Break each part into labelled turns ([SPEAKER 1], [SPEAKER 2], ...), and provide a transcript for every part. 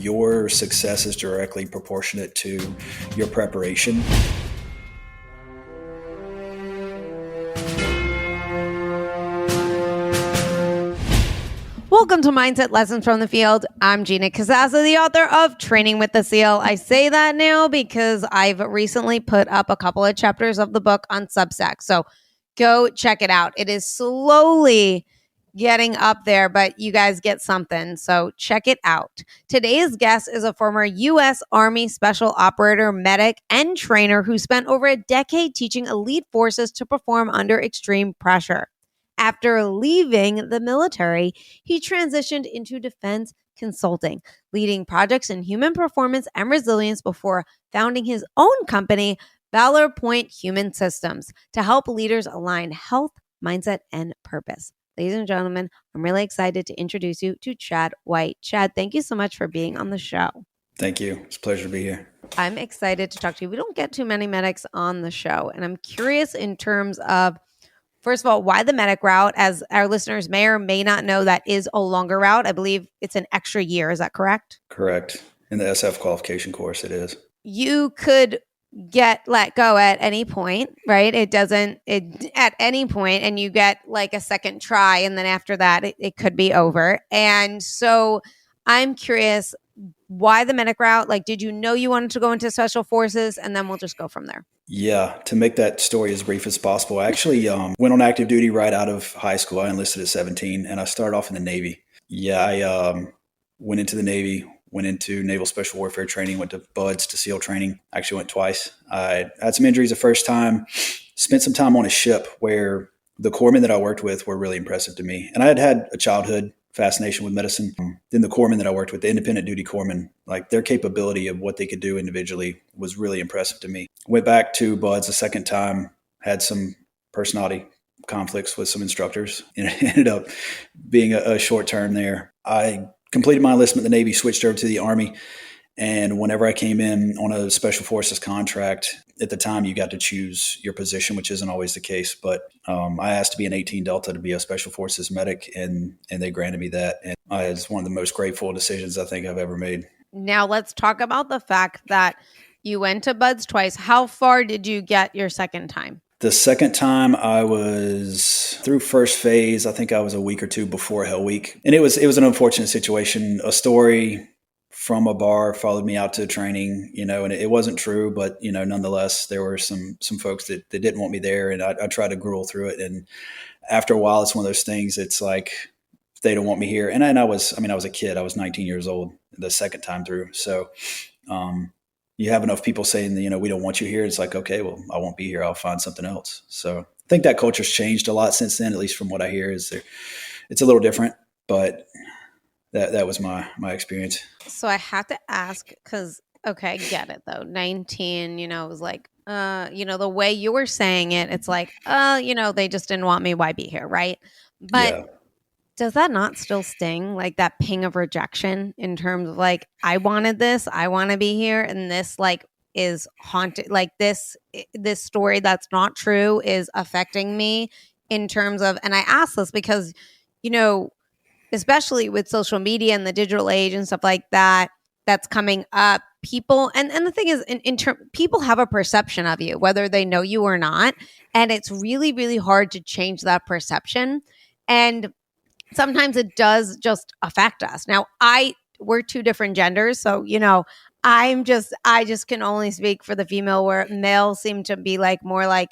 [SPEAKER 1] your success is directly proportionate to your preparation.
[SPEAKER 2] Welcome to Mindset Lessons from the Field. I'm Gina Casassa, the author of Training with the SEAL. I say that now because I've recently put up a couple of chapters of the book on Substack. So go check it out. It is slowly getting up there, but you guys get something. So check it out. Today's guest is a former U.S. Army Special Operator, medic, and trainer who spent over a decade teaching elite forces to perform under extreme pressure. After leaving the military, he transitioned into defense consulting, leading projects in human performance and resilience before founding his own company, Valor Point Human Systems, to help leaders align health, mindset, and purpose. Ladies and gentlemen, I'm really excited to introduce you to Chad White. Chad, thank you so much for being on the show.
[SPEAKER 1] Thank you. It's a pleasure to be here.
[SPEAKER 2] I'm excited to talk to you. We don't get too many medics on the show, and I'm curious in terms of, first of all, why the medic route? As our listeners may or may not know, that is a longer route. I believe it's an extra year. Is that correct?
[SPEAKER 1] Correct. In the SF qualification course, it is.
[SPEAKER 2] You could get let go at any point, right? At any point, and you get like a second try. And then after that, it could be over. And so I'm curious, why the medic route? Like, did you know you wanted to go into special forces? And then we'll just go from there.
[SPEAKER 1] Yeah, to make that story as brief as possible, I actually went on active duty right out of high school. I enlisted at 17, and I started off in the Navy. Yeah, I went into the Navy, went into Naval Special Warfare training, went to BUDS to SEAL training. Actually went twice. I had some injuries the first time, spent some time on a ship where the corpsmen that I worked with were really impressive to me. And I had had a childhood fascination with medicine. Then the corpsmen that I worked with, the independent duty corpsmen, like their capability of what they could do individually was really impressive to me. Went back to BUDS a second time, had some personality conflicts with some instructors, and it ended up being a short term there. I completed my enlistment in the Navy, switched over to the Army. And whenever I came in on a Special Forces contract, at the time you got to choose your position, which isn't always the case. But I asked to be an 18 Delta to be a Special Forces medic, and they granted me that. And it's one of the most grateful decisions I think I've ever made.
[SPEAKER 2] Now let's talk about the fact that you went to BUDS twice. How far did you get your second time?
[SPEAKER 1] The second time I was through first phase. I think I was a week or two before Hell Week. And it was an unfortunate situation. A story from a bar followed me out to training, and it wasn't true, but, nonetheless, there were some folks that didn't want me there, and I tried to gruel through it. And after a while, it's one of those things. It's like, they don't want me here. And I was a kid. I was 19 years old the second time through. So, you have enough people saying, we don't want you here. It's like, okay, well, I won't be here. I'll find something else. So I think that culture's changed a lot since then, at least from what I hear. It's a little different, but that was my experience.
[SPEAKER 2] So I have to ask, because, okay, I get it though. 19, it was like, the way you were saying it, it's like, they just didn't want me. Why be here? Right. But yeah. Does that not still sting, like that ping of rejection in terms of like, I wanted this, I want to be here, and this like is haunted, like this story that's not true is affecting me in terms of, and I ask this because, especially with social media and the digital age and stuff like that, that's coming up, people, and the thing is, people have a perception of you, whether they know you or not, and it's really, really hard to change that perception. And sometimes it does just affect us. Now, we're two different genders, so I just can only speak for the female, where males seem to be like more like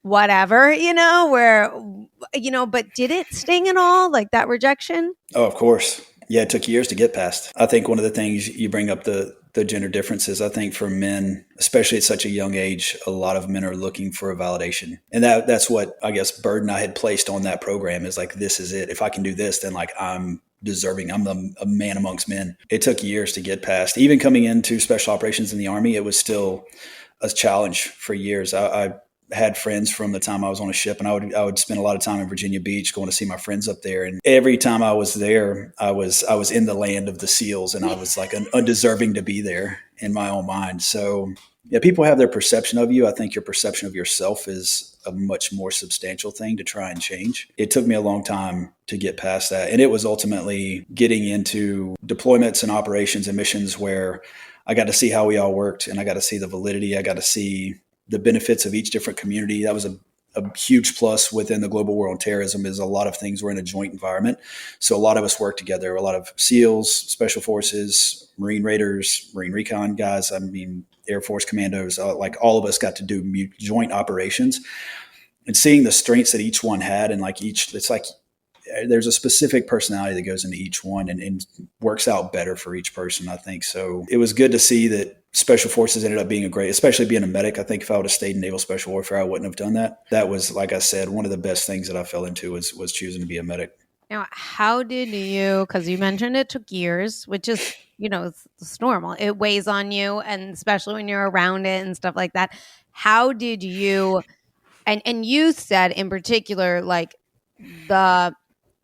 [SPEAKER 2] whatever, but did it sting at all, like that rejection?
[SPEAKER 1] Oh, of course. Yeah, it took years to get past. I think one of the things you bring up, the gender differences, I think for men, especially at such a young age, a lot of men are looking for a validation. And that's what I guess burden I had placed on that program is like, this is it. If I can do this, then like I'm deserving. I'm a man amongst men. It took years to get past. Even coming into special operations in the Army, it was still a challenge for years. I had friends from the time I was on a ship, and I would spend a lot of time in Virginia Beach going to see my friends up there. And every time I was there, I was in the land of the SEALs, and I was like undeserving to be there in my own mind. So yeah, people have their perception of you. I think your perception of yourself is a much more substantial thing to try and change. It took me a long time to get past that. And it was ultimately getting into deployments and operations and missions where I got to see how we all worked, and I got to see the validity. I got to see the benefits of each different community. That was a huge plus within the global war on terrorism is a lot of things were in a joint environment. So a lot of us work together, a lot of SEALs, special forces, Marine Raiders, Marine Recon guys, Air Force commandos, like all of us got to do joint operations and seeing the strengths that each one had. And it's like there's a specific personality that goes into each one and works out better for each person, I think. So it was good to see that Special Forces ended up being especially being a medic. I think if I would have stayed in Naval Special Warfare, I wouldn't have done that. That was, like I said, one of the best things that I fell into was choosing to be a medic.
[SPEAKER 2] Now, how did you, because you mentioned it took years, which is, it's normal. It weighs on you, and especially when you're around it and stuff like that. How did you, and you said in particular, like the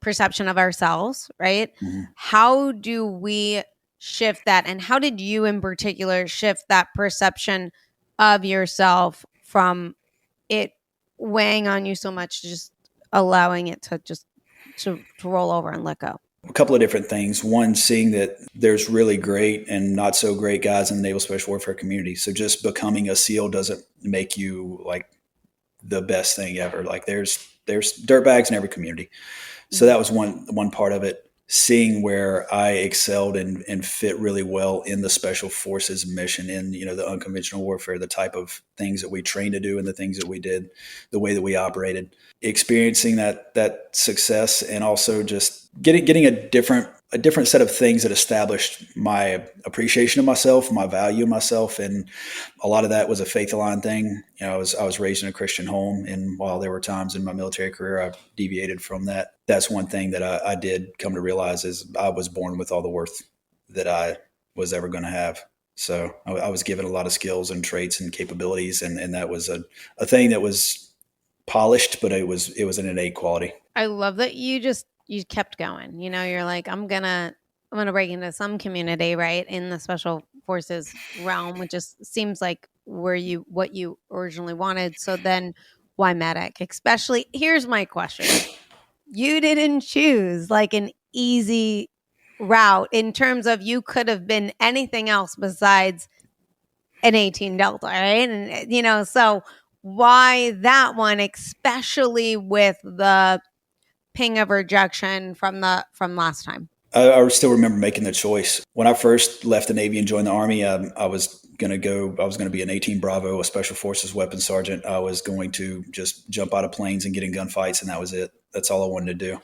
[SPEAKER 2] perception of ourselves, right?
[SPEAKER 1] Mm-hmm.
[SPEAKER 2] How do we shift that? And how did you in particular shift that perception of yourself from it weighing on you so much to just allowing it to just to roll over and let go?
[SPEAKER 1] A couple of different things. One, seeing that there's really great and not so great guys in the Naval Special Warfare community. So just becoming a SEAL doesn't make you like the best thing ever. Like there's dirtbags in every community. So that was one part of it. Seeing where I excelled and fit really well in the Special Forces mission, in the unconventional warfare, the type of things that we trained to do and the things that we did, the way that we operated, experiencing that success, and also just getting a different set of things that established my appreciation of myself, my value of myself. And a lot of that was a faith aligned thing. I was raised in a Christian home, and while there were times in my military career I deviated from that, that's one thing that I did come to realize is I was born with all the worth that I was ever going to have. So I was given a lot of skills and traits and capabilities, and that was a thing that was polished, but it was an innate quality.
[SPEAKER 2] I love that you kept going. You're like, I'm gonna break into some community, right, in the Special Forces realm, which just seems like what you originally wanted. So then why medic? Especially, here's my question. You didn't choose like an easy route in terms of you could have been anything else besides an 18 Delta, right? And so why that one, especially with the ping of rejection from last time?
[SPEAKER 1] I still remember making the choice when I first left the Navy and joined the Army. I was going to be an 18 Bravo, a Special Forces weapons sergeant. I was going to just jump out of planes and get in gunfights, and that was it. That's all I wanted to do.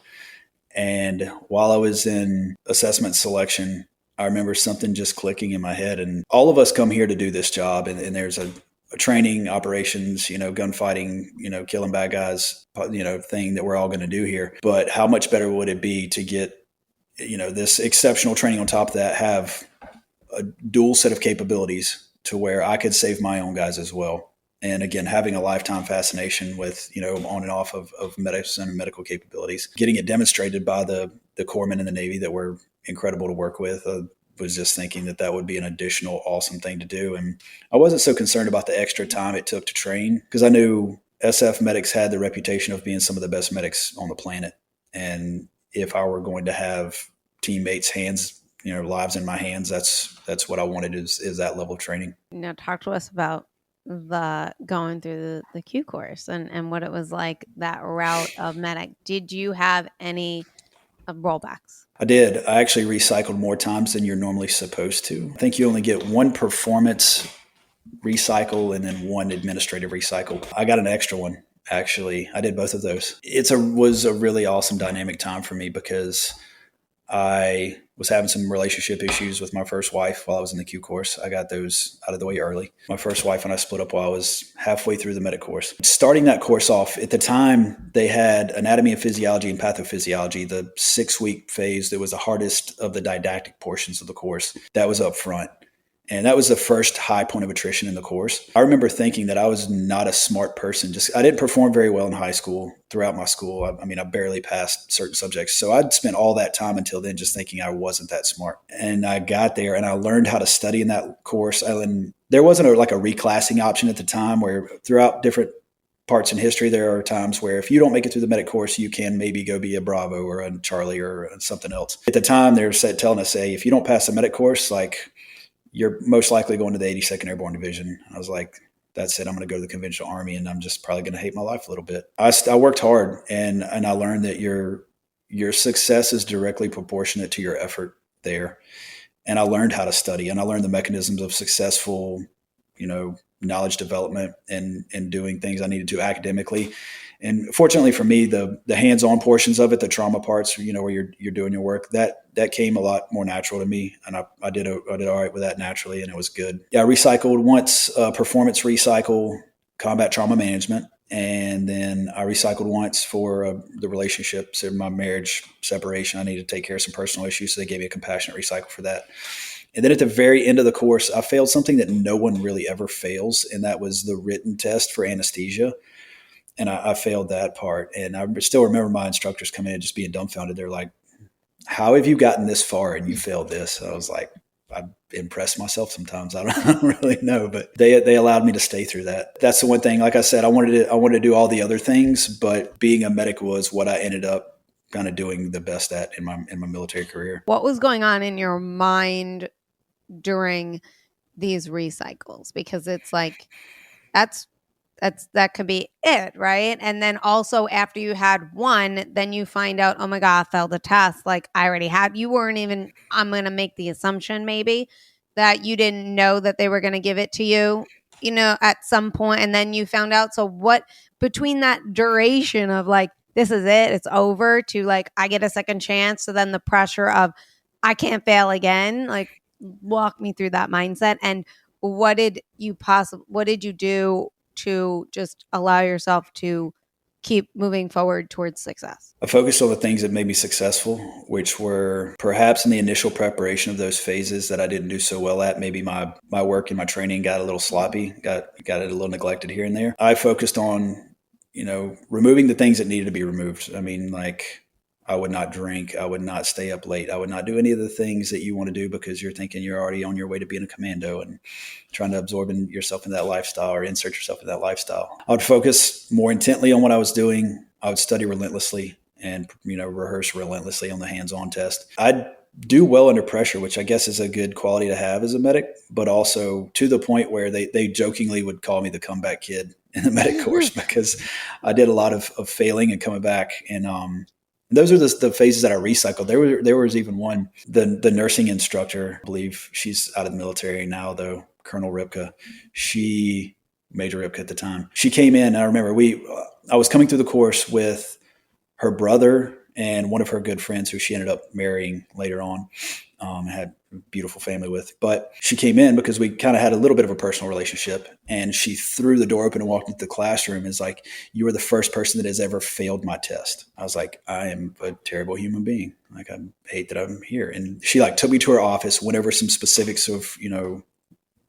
[SPEAKER 1] And while I was in assessment selection, I remember something just clicking in my head. And all of us come here to do this job, and there's a training, operations, gunfighting, killing bad guys, thing that we're all going to do here. But how much better would it be to get, this exceptional training on top of that, have a dual set of capabilities to where I could save my own guys as well. And again, having a lifetime fascination with, on and off of medicine and medical capabilities, getting it demonstrated by the corpsmen in the Navy that were incredible to work with. Was just thinking that would be an additional awesome thing to do. And I wasn't so concerned about the extra time it took to train, because I knew SF medics had the reputation of being some of the best medics on the planet. And if I were going to have teammates' hands, lives in my hands, that's what I wanted is that level of training.
[SPEAKER 2] Now talk to us about the going through the Q course and what it was like, that route of medic. Did you have any rollbacks?
[SPEAKER 1] I did. I actually recycled more times than you're normally supposed to. I think you only get one performance recycle and then one administrative recycle. I got an extra one, actually. I did both of those. It was a really awesome dynamic time for me because I was having some relationship issues with my first wife while I was in the Q course. I got those out of the way early. My first wife and I split up while I was halfway through the medic course. Starting that course off, at the time, they had anatomy and physiology and pathophysiology, the 6-week phase that was the hardest of the didactic portions of the course. That was up front. And that was the first high point of attrition in the course. I remember thinking that I was not a smart person. I didn't perform very well in high school, throughout my school. I barely passed certain subjects. So I'd spent all that time until then just thinking I wasn't that smart. And I got there and I learned how to study in that course. There wasn't a reclassing option at the time where throughout different parts in history, there are times where if you don't make it through the medic course, you can maybe go be a Bravo or a Charlie or something else. At the time, they were telling us, hey, if you don't pass the medic course, like you're most likely going to the 82nd Airborne Division. I was like, that's it. I'm going to go to the conventional Army, and I'm just probably going to hate my life a little bit. I worked hard, and I learned that your success is directly proportionate to your effort there. And I learned how to study, and I learned the mechanisms of successful, knowledge development and doing things I needed to academically. And fortunately for me, the hands-on portions of it, the trauma parts, where you're doing your work, that came a lot more natural to me, and I did all right with that naturally, and it was good. Yeah, I recycled once, performance recycle, combat trauma management, and then I recycled once for the relationships in my marriage separation. I needed to take care of some personal issues, so they gave me a compassionate recycle for that. And then at the very end of the course, I failed something that no one really ever fails, and that was the written test for anesthesia. And I failed that part. And I still remember my instructors coming in and just being dumbfounded. They're like, how have you gotten this far and you failed this? I was like, I impress myself sometimes. I don't really know, but they allowed me to stay through that. That's the one thing. Like I said, I wanted to do all the other things, but being a medic was what I ended up kind of doing the best at in my military career.
[SPEAKER 2] What was going on in your mind during these recycles? Because it's like that could be it, right? And then also after you had one, then you find out, oh my God, I failed the test. Like I already had, you weren't even, I'm going to make the assumption maybe that you didn't know that they were going to give it to you, at some point, and then you found out. So what, between that duration of like, this is it, it's over, to like, I get a second chance. So then the pressure of, I can't fail again, like walk me through that mindset. And what did you do to just allow yourself to keep moving forward towards success?
[SPEAKER 1] I focused on the things that made me successful, which were perhaps in the initial preparation of those phases that I didn't do so well at. Maybe my work and my training got a little sloppy, got it a little neglected here and there. I focused on, removing the things that needed to be removed. I mean, like, I would not drink. I would not stay up late. I would not do any of the things that you want to do because you're thinking you're already on your way to being a commando and trying to absorb yourself in that lifestyle or insert yourself in that lifestyle. I would focus more intently on what I was doing. I would study relentlessly and, rehearse relentlessly on the hands-on test. I'd do well under pressure, which I guess is a good quality to have as a medic, but also to the point where they jokingly would call me the comeback kid in the medic course because I did a lot of failing and coming back. And, those are the phases that I recycled. There was even one, the nursing instructor, I believe she's out of the military now though, Colonel Ripka. Major Ripka at the time. She came in. I remember I was coming through the course with her brother and one of her good friends who she ended up marrying later on. Had a beautiful family with, but she came in because we kind of had a little bit of a personal relationship, and she threw the door open and walked into the classroom and is like, you are the first person that has ever failed my test. I was like, I am a terrible human being. Like, I hate that I'm here. And she took me to her office, went over some specifics of,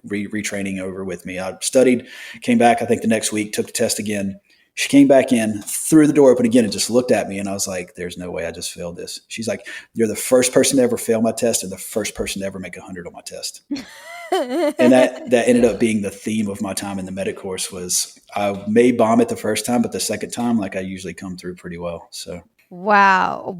[SPEAKER 1] retraining over with me. I studied, came back, I think the next week, took the test again. She came back in, threw the door open again, and just looked at me. And I was like, there's no way I just failed this. She's like, you're the first person to ever fail my test and the first person to ever make 100 on my test. And that ended up being the theme of my time in the medic course. Was I may bomb it the first time, but the second time, I usually come through pretty well. So,
[SPEAKER 2] wow.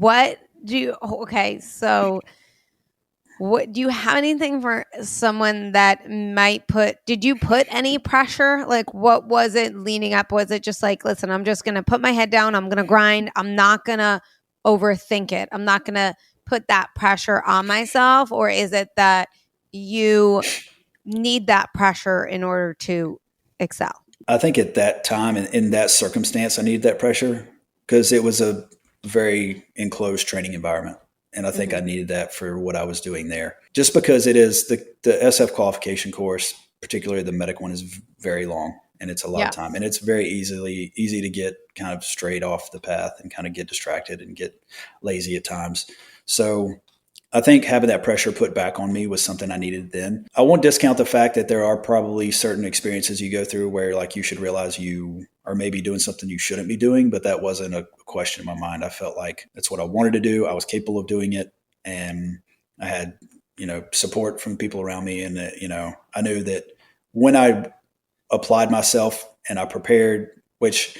[SPEAKER 2] What do you have anything for someone that might did you put any pressure? Like, what was it leading up? Was it just like, listen, I'm just going to put my head down. I'm going to grind. I'm not going to overthink it. I'm not going to put that pressure on myself. Or is it that you need that pressure in order to excel?
[SPEAKER 1] I think at that time and in that circumstance, I needed that pressure because it was a very enclosed training environment. And I think I needed that for what I was doing there. Just because it is the SF qualification course, particularly the medic one, is very long and it's a lot of time. And it's very easy to get kind of straight off the path and kind of get distracted and get lazy at times. So I think having that pressure put back on me was something I needed then. I won't discount the fact that there are probably certain experiences you go through where you should realize you are maybe doing something you shouldn't be doing, but that wasn't a question in my mind. I felt like that's what I wanted to do. I was capable of doing it. And I had, support from people around me. And, I knew that when I applied myself and I prepared which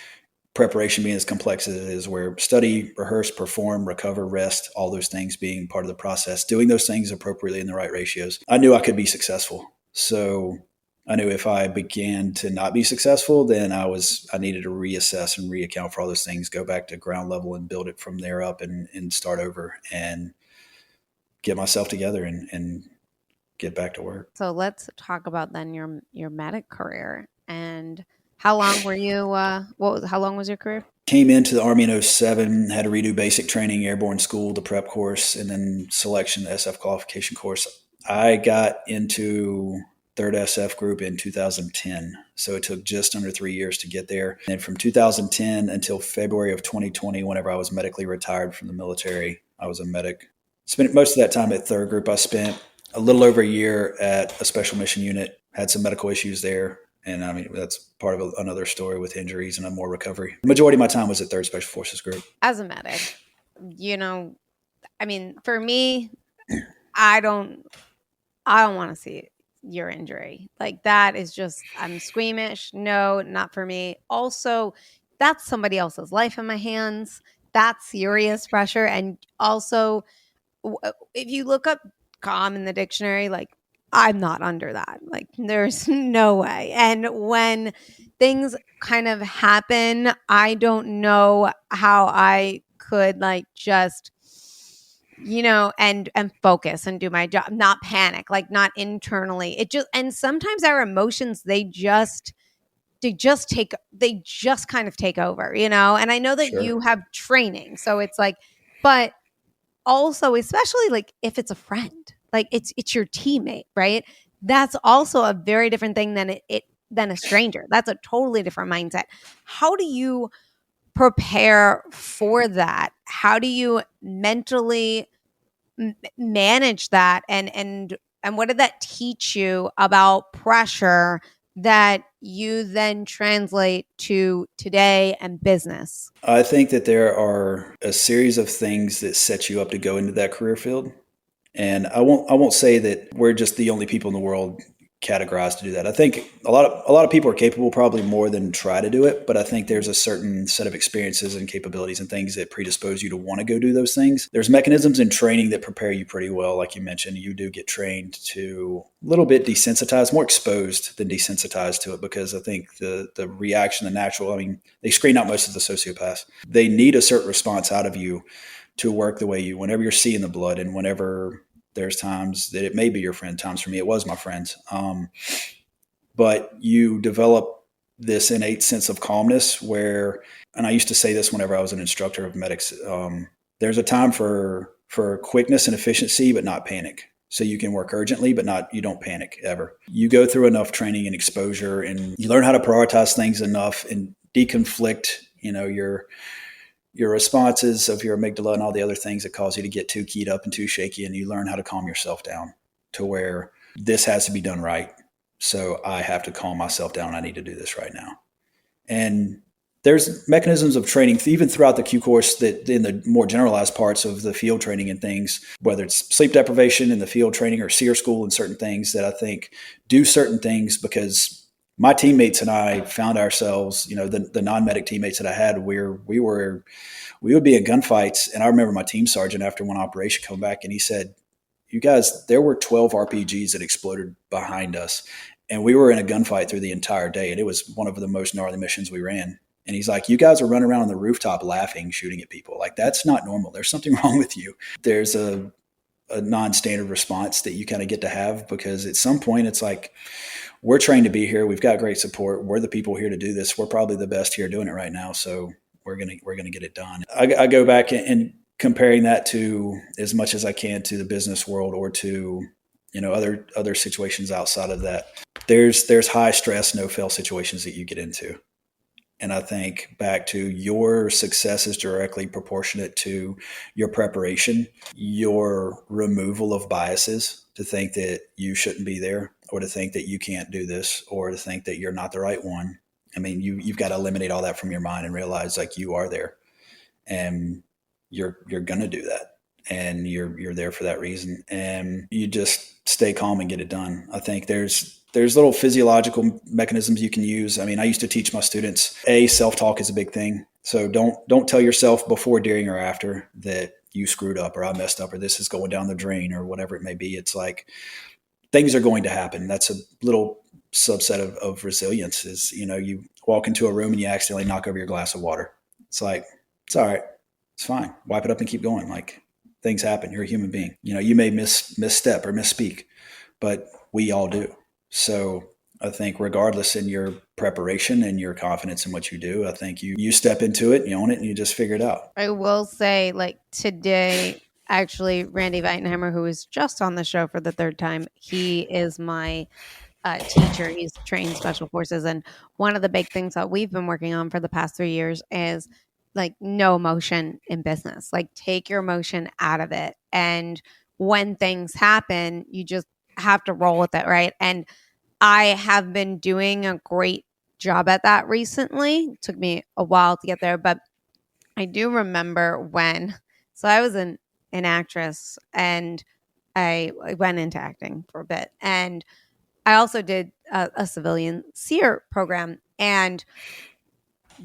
[SPEAKER 1] preparation being as complex as it is, where study, rehearse, perform, recover, rest, all those things being part of the process, doing those things appropriately in the right ratios, I knew I could be successful. So I knew if I began to not be successful, then I needed to reassess and reaccount for all those things, go back to ground level and build it from there up and start over and get myself together and get back to work.
[SPEAKER 2] So let's talk about then your medic career and how long were you? How long was your career?
[SPEAKER 1] Came into the Army in 07, had to redo basic training, airborne school, the prep course, and then selection, the SF qualification course. I got into 3rd SF group in 2010. So it took just under 3 years to get there. And from 2010 until February of 2020, whenever I was medically retired from the military, I was a medic. Spent most of that time at 3rd group. I spent a little over a year at a special mission unit, had some medical issues there. And I mean, that's part of another story with injuries and more recovery. The majority of my time was at 3rd Special Forces Group.
[SPEAKER 2] As a medic, I mean, for me, I don't want to see your injury. Like that is just, I'm squeamish. No, not for me. Also, that's somebody else's life in my hands. That's serious pressure. And also, if you look up calm in the dictionary, like I'm not under that. Like there's no way. And when things kind of happen, I don't know how I could like just and focus and do my job, not panic, like not internally. And sometimes our emotions, they just kind of take over, and I know that
[SPEAKER 1] Sure.
[SPEAKER 2] You have training. So it's like, but also, especially like if it's a friend, like it's your teammate, right? That's also a very different thing than a stranger. That's a totally different mindset. How do you prepare for that? How do you mentally manage that? And what did that teach you about pressure that you then translate to today and business?
[SPEAKER 1] I think that there are a series of things that set you up to go into that career field. And I won't say that we're just the only people in the world categorized to do that. I think a lot of people are capable, probably more than try to do it, but I think there's a certain set of experiences and capabilities and things that predispose you to want to go do those things. There's mechanisms in training that prepare you pretty well. Like you mentioned, you do get trained to a little bit desensitized, more exposed than desensitized to it, because I think the reaction, the natural, I mean, they screen out most of the sociopaths. They need a certain response out of you to work the way whenever you're seeing the blood and whenever there's times that it may be your friend. Times for me, it was my friends. But you develop this innate sense of calmness where, and I used to say this whenever I was an instructor of medics, there's a time for quickness and efficiency, but not panic. So you can work urgently, but you don't panic ever. You go through enough training and exposure and you learn how to prioritize things enough and deconflict, your responses of your amygdala and all the other things that cause you to get too keyed up and too shaky. And you learn how to calm yourself down to where this has to be done right. So I have to calm myself down. I need to do this right now. And there's mechanisms of training, even throughout the Q course, that in the more generalized parts of the field training and things, whether it's sleep deprivation in the field training or SEER school and certain things that I think do certain things, because my teammates and I found ourselves, the non-medic teammates that I had, we would be in gunfights. And I remember my team sergeant after one operation come back and he said, "You guys, there were 12 RPGs that exploded behind us. And we were in a gunfight through the entire day. And it was one of the most gnarly missions we ran." And he's like, "You guys are running around on the rooftop laughing, shooting at people. Like, that's not normal. There's something wrong with you." There's a non-standard response that you kind of get to have, because at some point it's like, we're trained to be here. We've got great support. We're the people here to do this. We're probably the best here doing it right now. So we're going to get it done. I go back and comparing that to, as much as I can, to the business world or to, other situations outside of that. There's high stress, no fail situations that you get into. And I think back to your success is directly proportionate to your preparation, your removal of biases to think that you shouldn't be there, or to think that you can't do this, or to think that you're not the right one. I mean, you've got to eliminate all that from your mind and realize like you are there and you're going to do that. and you're there for that reason, and you just stay calm and get it done. I think there's little physiological mechanisms you can use. I mean, I used to teach my students, self-talk is a big thing. So don't tell yourself before, during, or after that you screwed up or I messed up or this is going down the drain or whatever it may be. It's like things are going to happen. That's a little subset of resilience is, you walk into a room and you accidentally knock over your glass of water. It's like, it's all right. It's fine. Wipe it up and keep going. Like things happen. You're a human being. You may misstep or misspeak, but we all do. So I think regardless in your preparation and your confidence in what you do, I think you step into it, you own it, and you just figure it out.
[SPEAKER 2] I will say, like today, actually, Randy Weitenheimer, who was just on the show for the third time, he is my teacher. He's trained special forces. And one of the big things that we've been working on for the past 3 years is like no emotion in business. Like take your emotion out of it. And when things happen, you just have to roll with it, right? And I have been doing a great job at that recently. It took me a while to get there, but I do remember so I was an actress and I went into acting for a bit. And I also did a civilian SEER program. And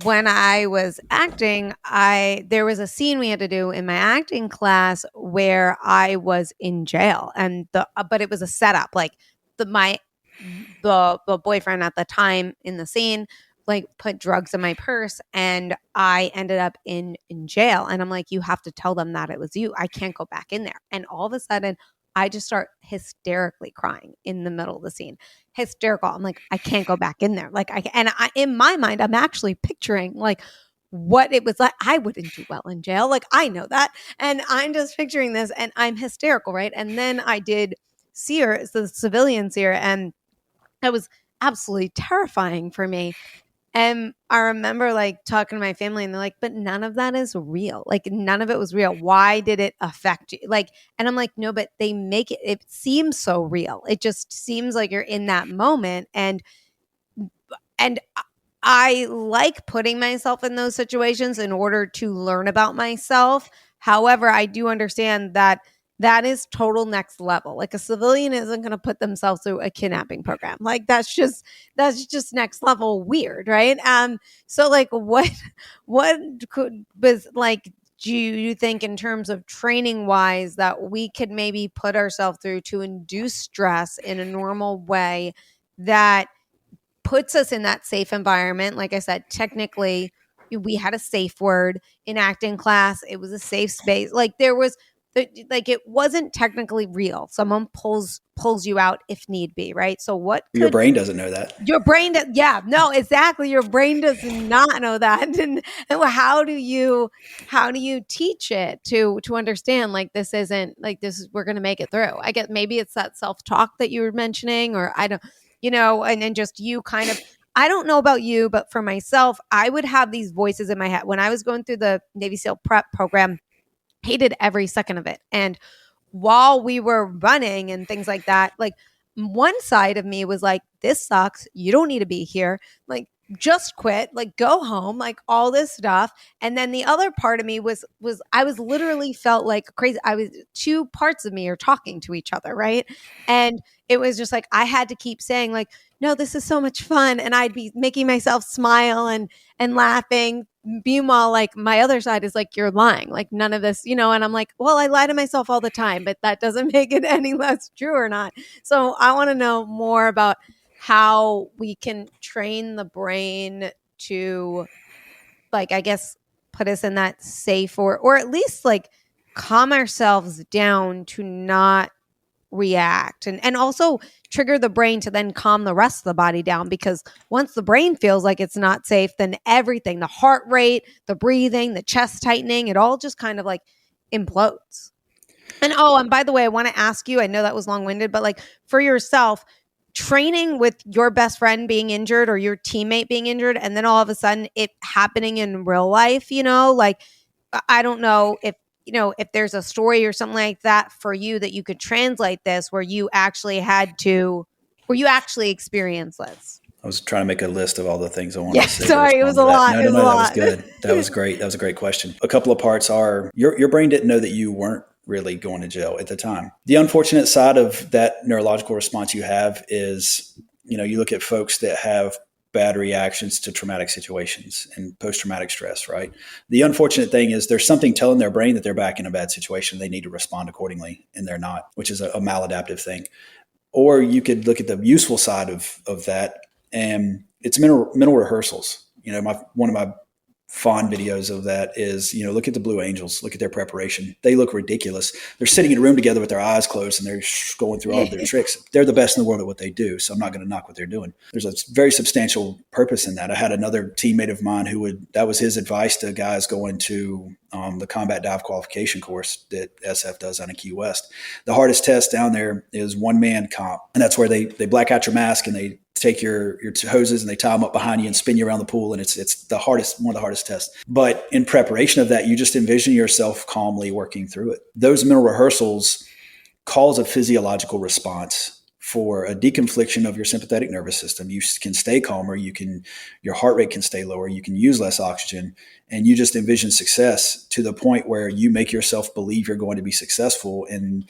[SPEAKER 2] when I was acting, there was a scene we had to do in my acting class where I was in jail, and but it was a setup. Like the boyfriend at the time in the scene like put drugs in my purse and I ended up in jail. And I'm like, you have to tell them that it was you. I can't go back in there. And all of a sudden I just start hysterically crying in the middle of the scene. Hysterical. I'm like, I can't go back in there. Like in my mind, I'm actually picturing like what it was like. I wouldn't do well in jail. Like I know that. And I'm just picturing this and I'm hysterical. Right. And then I did SEER, the civilian SEER, and that was absolutely terrifying for me. And I remember like talking to my family and they're like, but none of that is real. Like none of it was real. Why did it affect you? Like, and I'm like, no, but they make it seems so real. It just seems like you're in that moment. And I like putting myself in those situations in order to learn about myself. However, I do understand that is total next level. Like a civilian isn't going to put themselves through a kidnapping program. Like that's just next level weird, right? So like what was like, do you think in terms of training wise that we could maybe put ourselves through to induce stress in a normal way that puts us in that safe environment? Like I said, technically we had a safe word in acting class. It was a safe space. Like there was like it wasn't technically real. Someone pulls you out if need be, right? So what
[SPEAKER 1] your brain doesn't know that.
[SPEAKER 2] Your brain yeah, no, exactly. Your brain does not know that. And how do you teach it to understand like this isn't like this is we're going to make it through? I get maybe it's that self-talk that you were mentioning, or I don't, and then just you kind of, I don't know about you, but for myself, I would have these voices in my head when I was going through the Navy SEAL prep program. Hated every second of it. And while we were running and things like that, like one side of me was like, this sucks. You don't need to be here. Like, just quit, like go home, like all this stuff. And then the other part of me was I was literally felt like crazy. Two parts of me are talking to each other, right? And it was just like I had to keep saying like, no, this is so much fun. And I'd be making myself smile and laughing. Meanwhile, like my other side is like, you're lying, like none of this, and I'm like, well, I lie to myself all the time, but that doesn't make it any less true or not. So I want to know more about how we can train the brain to, like, I guess, put us in that safe or at least like calm ourselves down to not react and also trigger the brain to then calm the rest of the body down, because once the brain feels like it's not safe, then everything, the heart rate, the breathing, the chest tightening, it all just kind of like implodes. And by the way, I want to ask you, I know that was long-winded, but like for yourself, training with your best friend being injured or your teammate being injured, and then all of a sudden it happening in real life, like I don't know if there's a story or something like that for you that you could translate this where you actually experienced this.
[SPEAKER 1] I was trying to make a list of all the things I wanted to say.
[SPEAKER 2] Sorry, it was a lot.
[SPEAKER 1] No, that was good. That was great. That was a great question. A couple of parts are your brain didn't know that you weren't really going to jail at the time. The unfortunate side of that neurological response you have is, you look at folks that have bad reactions to traumatic situations and post-traumatic stress, right? The unfortunate thing is there's something telling their brain that they're back in a bad situation. They need to respond accordingly, and they're not, which is a maladaptive thing. Or you could look at the useful side of that, and it's mental rehearsals. One of my fond videos of that is, look at the Blue Angels, look at their preparation. They look ridiculous. They're sitting in a room together with their eyes closed and they're going through all of their tricks. They're the best in the world at what they do. So I'm not going to knock what they're doing. There's a very substantial purpose in that. I had another teammate of mine that was his advice to guys going to the combat dive qualification course that SF does down in Key West. The hardest test down there is one man comp. And that's where they black out your mask and they take your hoses and they tie them up behind you and spin you around the pool. And it's one of the hardest tests. But in preparation of that, you just envision yourself calmly working through it. Those mental rehearsals cause a physiological response for a deconfliction of your sympathetic nervous system. You can stay calmer. Your heart rate can stay lower. You can use less oxygen, and you just envision success to the point where you make yourself believe you're going to be successful, and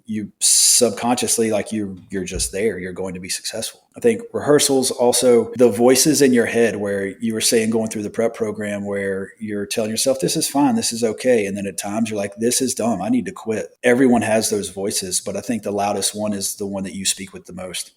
[SPEAKER 1] you subconsciously, like you're just there, you're going to be successful. I think rehearsals, also the voices in your head where you were saying going through the prep program where you're telling yourself, this is fine, this is okay. And then at times you're like, this is dumb, I need to quit. Everyone has those voices, but I think the loudest one is the one that you speak with the most.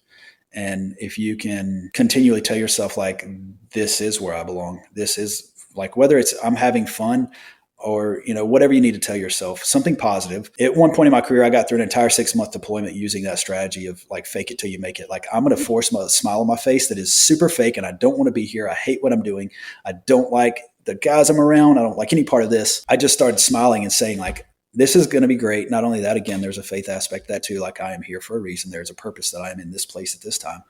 [SPEAKER 1] And if you can continually tell yourself like, this is where I belong, this is like, whether it's I'm having fun or, whatever you need to tell yourself, something positive. At one point in my career, I got through an entire 6-month deployment using that strategy of like, fake it till you make it. Like, I'm going to force a smile on my face that is super fake, and I don't want to be here. I hate what I'm doing. I don't like the guys I'm around. I don't like any part of this. I just started smiling and saying like, this is going to be great. Not only that, again, there's a faith aspect to that too. Like, I am here for a reason. There's a purpose that I am in this place at this time.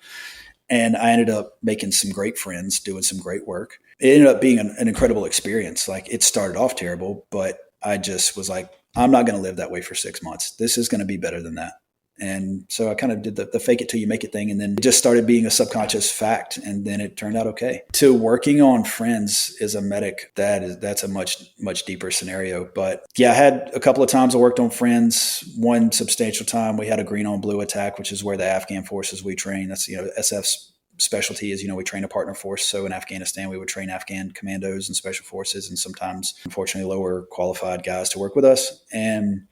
[SPEAKER 1] And I ended up making some great friends, doing some great work. It ended up being an incredible experience. Like, it started off terrible, but I just was like, I'm not going to live that way for 6 months. This is going to be better than that. And so I kind of did the fake it till you make it thing. And then it just started being a subconscious fact. And then it turned out okay. To working on friends as a medic, that's a much, much deeper scenario. But yeah, I had a couple of times I worked on friends. One substantial time we had a green on blue attack, which is where the Afghan forces we train. That's, SF's specialty is, we train a partner force. So in Afghanistan, we would train Afghan commandos and special forces, and sometimes, unfortunately, lower qualified guys to work with us. And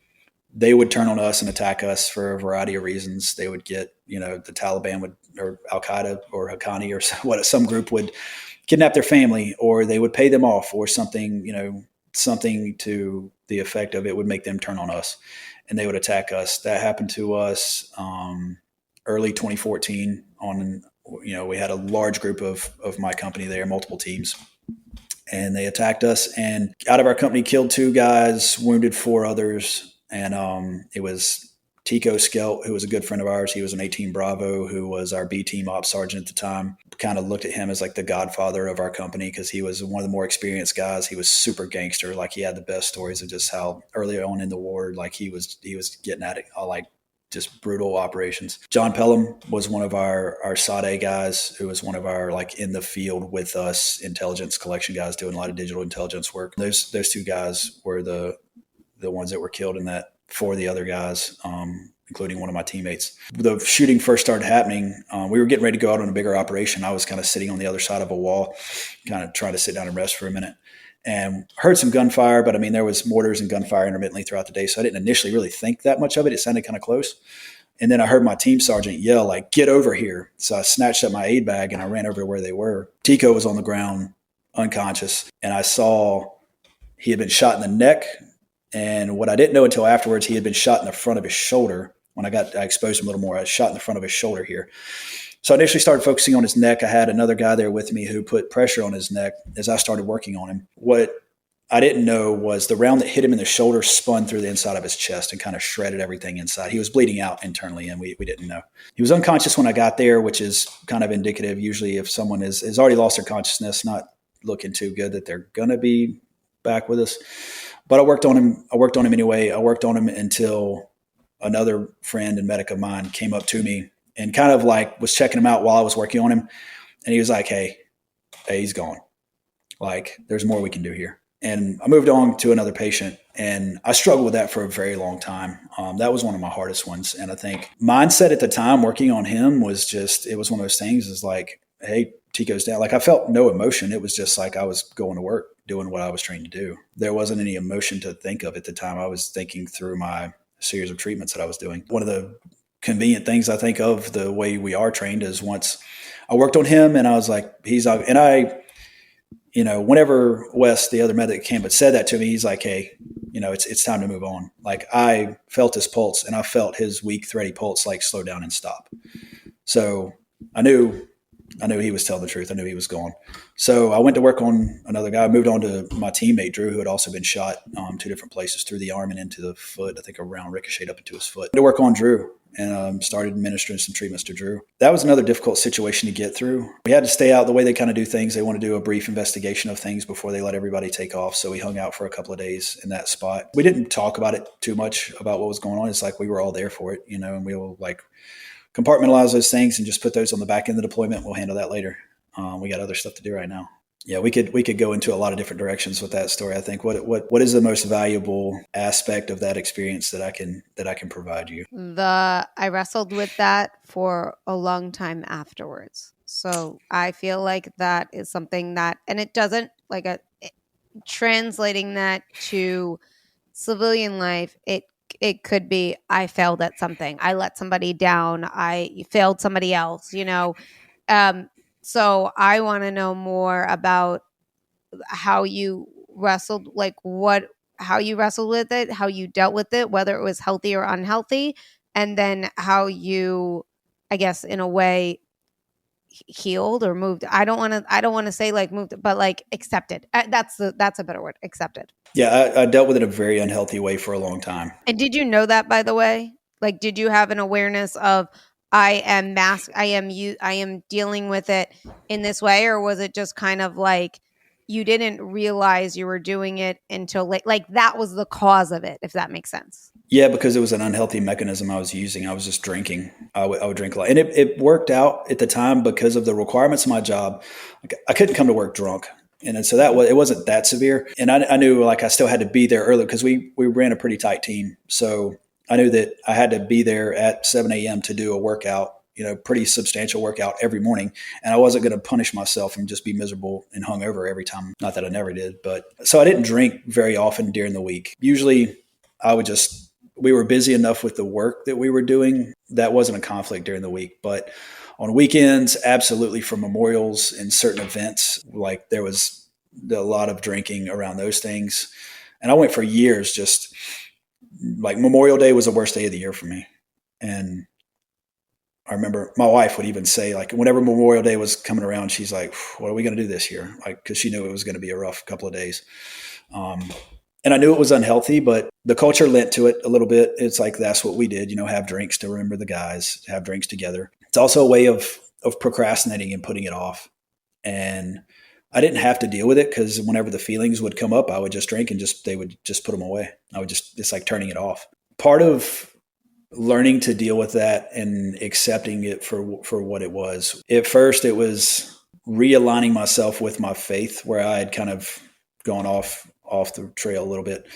[SPEAKER 1] they would turn on us and attack us for a variety of reasons. They would get, the Taliban or Al-Qaeda or Haqqani or some group would kidnap their family, or they would pay them off, or something, something to the effect of it would make them turn on us, and they would attack us. That happened to us early 2014 we had a large group of my company there, multiple teams, and they attacked us, and out of our company killed 2 guys, wounded 4 others. And it was Tico Skelt, who was a good friend of ours. He was an 18 Bravo, who was our B team ops sergeant at the time. Kind of looked at him as like the godfather of our company because he was one of the more experienced guys. He was super gangster. Like, he had the best stories of just how early on in the war, like he was getting at it, like just brutal operations. John Pelham was one of our SADE guys, who was one of our like in the field with us intelligence collection guys doing a lot of digital intelligence work. Those 2 guys were the ones that were killed in that. 4 of the other guys, including one of my teammates. The shooting first started happening. We were getting ready to go out on a bigger operation. I was kind of sitting on the other side of a wall, kind of trying to sit down and rest for a minute, and heard some gunfire. But I mean, there was mortars and gunfire intermittently throughout the day. So I didn't initially really think that much of it. It sounded kind of close. And then I heard my team sergeant yell, like, get over here. So I snatched up my aid bag and I ran over to where they were. Tico was on the ground, unconscious. And I saw he had been shot in the neck. And what I didn't know until afterwards, he had been shot in the front of his shoulder. When I exposed him a little more, I was shot in the front of his shoulder here. So I initially started focusing on his neck. I had another guy there with me who put pressure on his neck as I started working on him. What I didn't know was the round that hit him in the shoulder spun through the inside of his chest and kind of shredded everything inside. He was bleeding out internally, and we didn't know. He was unconscious when I got there, which is kind of indicative. Usually if someone has already lost their consciousness, not looking too good that they're going to be back with us. But I worked on him anyway. I worked on him until another friend and medic of mine came up to me and kind of like was checking him out while I was working on him. And he was like, hey, he's gone. Like, there's more we can do here. And I moved on to another patient, and I struggled with that for a very long time. That was one of my hardest ones. And I think mindset at the time working on him was just, it was one of those things is like, hey, Tico's down. Like I felt no emotion. It was just like I was going to work, doing what I was trained to do. There wasn't any emotion to think of at the time. I was thinking through my series of treatments that I was doing. One of the convenient things I think of the way we are trained is once I worked on him and I was like, whenever Wes, the other medic came but said that to me, he's like, hey, it's time to move on. Like I felt his pulse and I felt his weak, thready pulse like slow down and stop. So I knew he was telling the truth. I knew he was gone. So I went to work on another guy. I moved on to my teammate, Drew, who had also been shot 2 different places through the arm and into the foot. I think a round ricocheted up into his foot. To work on Drew and started administering some treatments to Drew. That was another difficult situation to get through. We had to stay out the way they kind of do things. They want to do a brief investigation of things before they let everybody take off. So we hung out for a couple of days in that spot. We didn't talk about it too much about what was going on. It's like we were all there for it, and we will like compartmentalize those things and just put those on the back end of the deployment. We'll handle that later. We got other stuff to do right now. Yeah, we could go into a lot of different directions with that story. I think what is the most valuable aspect of that experience that I can provide you?
[SPEAKER 2] I wrestled with that for a long time afterwards. So I feel like that is something that, and it doesn't translating that to civilian life. It could be I failed at something. I let somebody down. I failed somebody else. So I want to know more about how you wrestled, how you wrestled with it, how you dealt with it, whether it was healthy or unhealthy, and then how you, I guess, in a way, healed or moved. I don't want to say like moved, but like accepted. That's a better word. Accepted.
[SPEAKER 1] Yeah, I dealt with it in a very unhealthy way for a long time.
[SPEAKER 2] And did you know that, by the way? Like, did you have an awareness of I am dealing with it in this way, or was it just kind of like you didn't realize you were doing it until like that was the cause of it, if that makes sense?
[SPEAKER 1] Yeah, because it was an unhealthy mechanism I was using. I was just drinking. I would drink a lot. And it worked out at the time because of the requirements of my job. Like, I couldn't come to work drunk. And so it wasn't that severe. And I knew like I still had to be there early because we ran a pretty tight team. So I knew that I had to be there at 7 a.m. to do a workout, pretty substantial workout every morning. And I wasn't going to punish myself and just be miserable and hungover every time. Not that I never did, but so I didn't drink very often during the week. Usually we were busy enough with the work that we were doing. That wasn't a conflict during the week, but on weekends, absolutely, for memorials and certain events, like there was a lot of drinking around those things. And I went for years, just like Memorial Day was the worst day of the year for me. And I remember my wife would even say, like, whenever Memorial Day was coming around, she's like, what are we going to do this year? Like, because she knew it was going to be a rough couple of days. And I knew it was unhealthy, but the culture lent to it a little bit. It's like, that's what we did, have drinks to remember the guys, have drinks together. It's also a way of procrastinating and putting it off. And I didn't have to deal with it because whenever the feelings would come up, I would just drink and they would just put them away. It's like turning it off. Part of learning to deal with that and accepting it for what it was. At first, it was realigning myself with my faith, where I had kind of gone off the trail a little bit.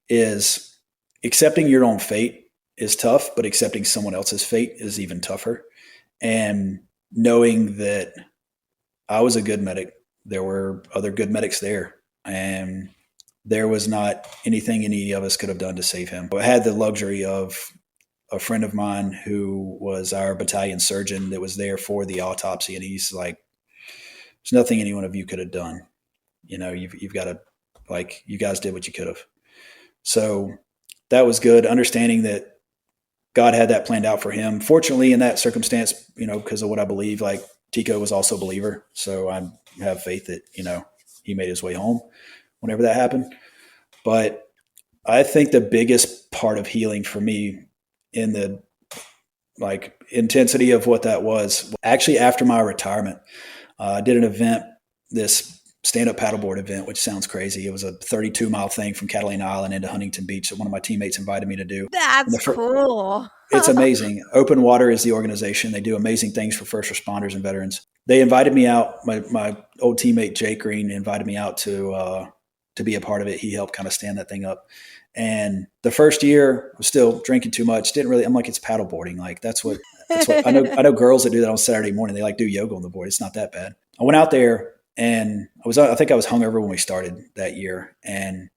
[SPEAKER 1] Is accepting your own fate is tough, but accepting someone else's fate is even tougher. And knowing that I was a good medic, there were other good medics there, and there was not anything any of us could have done to save him. I had the luxury of a friend of mine who was our battalion surgeon that was there for the autopsy, and he's like, there's nothing any one of you could have done. You've got to, like, you guys did what you could have. So that was good, understanding that God had that planned out for him. Fortunately, in that circumstance, because of what I believe, like, Tico was also a believer. So I have faith that, he made his way home whenever that happened. But I think the biggest part of healing for me in the intensity of what that was actually after my retirement, I did an event, this stand-up paddleboard event, which sounds crazy. It was a 32-mile thing from Catalina Island into Huntington Beach that one of my teammates invited me to do.
[SPEAKER 2] That's cool.
[SPEAKER 1] It's amazing. Open Water is the organization. They do amazing things for first responders and veterans. They invited me out. My old teammate, Jake Green, invited me out to to be a part of it. He helped kind of stand that thing up. And the first year I was still drinking too much. Didn't really, I'm like, it's paddle boarding. Like that's what I know girls that do that on Saturday morning. They like do yoga on the board. It's not that bad. I went out there and I think I was hungover when we started that year, and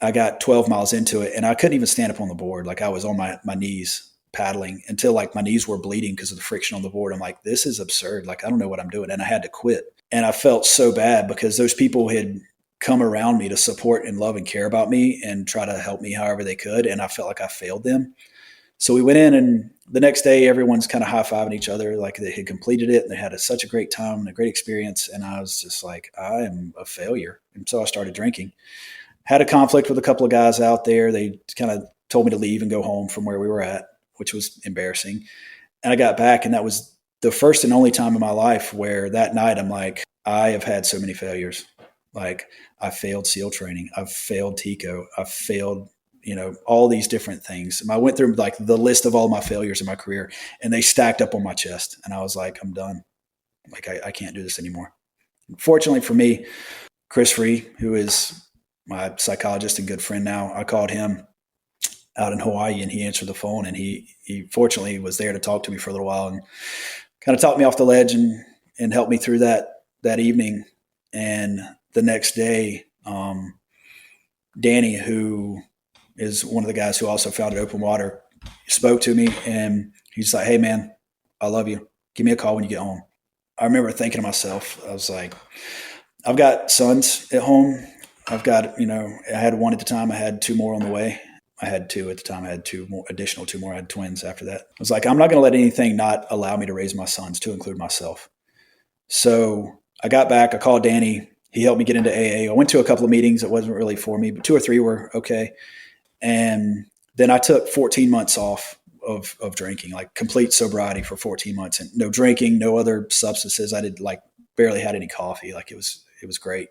[SPEAKER 1] I got 12 miles into it and I couldn't even stand up on the board. Like I was on my knees paddling until like my knees were bleeding because of the friction on the board. I'm like, this is absurd. Like, I don't know what I'm doing. And I had to quit. And I felt so bad because those people had come around me to support and love and care about me and try to help me however they could. And I felt like I failed them. So we went in, and the next day everyone's kind of high-fiving each other like they had completed it and they had such a great time and a great experience. And I was just like, I am a failure. And so I started drinking. Had a conflict with a couple of guys out there. They kind of told me to leave and go home from where we were at, which was embarrassing. And I got back, and that was the first and only time in my life where that night I'm like, I have had so many failures. Like I failed SEAL training. I've failed TICO. I've failed, all these different things. And I went through like the list of all my failures in my career, and they stacked up on my chest. And I was like, I'm done. Like I can't do this anymore. Fortunately for me, Chris Free, who is my psychologist and good friend now, I called him out in Hawaii and he answered the phone, and he fortunately was there to talk to me for a little while and kind of talked me off the ledge and helped me through that evening. And the next day, Danny, who is one of the guys who also founded Open Water, spoke to me, and he's like, hey man, I love you. Give me a call when you get home. I remember thinking to myself, I was like, I've got sons at home. I've got, I had one at the time. I had two more on the way. I had two at the time. I had two more. I had twins after that. I was like, I'm not going to let anything not allow me to raise my sons, to include myself. So I got back. I called Danny. He helped me get into AA. I went to a couple of meetings. It wasn't really for me, but 2 or 3 were okay. And then I took 14 months off of drinking, like complete sobriety for 14 months, and no drinking, no other substances. I did like barely had any coffee. Like it was great.